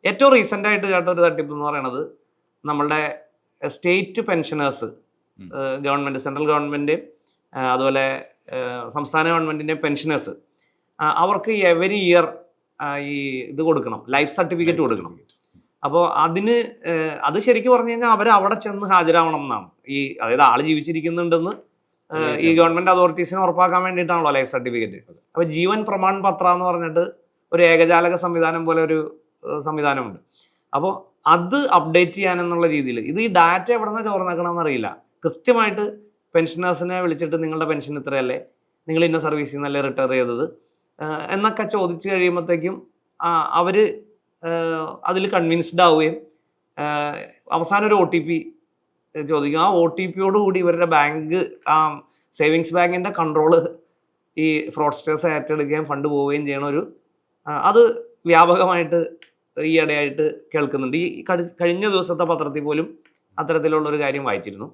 ഏറ്റവും റീസെന്റ് ആയിട്ട് കേട്ട ഒരു തട്ടിപ്പ് എന്ന് പറയുന്നത് നമ്മളുടെ state pensioners, government, central government, അതുപോലെ സംസ്ഥാന ഗവൺമെന്റിന്റെ പെൻഷനേഴ്സ്, അവർക്ക് എവരി ഇയർ ഈ ഇത് കൊടുക്കണം, ലൈഫ് സർട്ടിഫിക്കറ്റ് കൊടുക്കണം. അപ്പോൾ അത് ശരിക്കും പറഞ്ഞു കഴിഞ്ഞാൽ അവർ അവിടെ ചെന്ന് ഹാജരാവണം എന്നാണ്. അതായത് ആള് ജീവിച്ചിരിക്കുന്നുണ്ടെന്ന് ഈ ഗവൺമെന്റ് അതോറിറ്റീസിനെ ഉറപ്പാക്കാൻ വേണ്ടിയിട്ടാണല്ലോ ലൈഫ് സർട്ടിഫിക്കറ്റ്. അപ്പോൾ ജീവൻ പ്രമാൺ പത്ര എന്ന് പറഞ്ഞിട്ട് ഒരു ഏകജാലക സംവിധാനം പോലെ ഒരു സംവിധാനമുണ്ട്. അപ്പോൾ അത് അപ്ഡേറ്റ് ചെയ്യാനെന്നുള്ള രീതിയിൽ ഈ ഡാറ്റ എവിടെ നിന്ന് ചോർന്നേക്കണമെന്ന് അറിയില്ല. കൃത്യമായിട്ട് പെൻഷനേഴ്സിനെ വിളിച്ചിട്ട് നിങ്ങളുടെ പെൻഷൻ ഇത്രയല്ലേ, നിങ്ങൾ ഇന്ന സർവീസിൽ നിന്നല്ലേ റിട്ടയർ ചെയ്തത് എന്നൊക്കെ ചോദിച്ചു കഴിയുമ്പോഴത്തേക്കും അവർ അതിൽ കൺവിൻസ്ഡ് ആവുകയും അവസാനം ഒരു OTP ചോദിക്കും. ആ OTPയോടുകൂടി ഇവരുടെ ബാങ്ക്, സേവിങ്സ് ബാങ്കിൻ്റെ കൺട്രോള് ഈ ഫ്രോഡ്സ്റ്റേഴ്സ് ഏറ്റെടുക്കുകയും ഫണ്ട് പോവുകയും ചെയ്യണ അത് വ്യാപകമായിട്ട് ഈയിടെയായിട്ട് കേൾക്കുന്നുണ്ട്. ഈ കഴിഞ്ഞ ദിവസത്തെ പത്രത്തിൽ പോലും അത്തരത്തിലുള്ള ഒരു കാര്യം വായിച്ചിരുന്നു.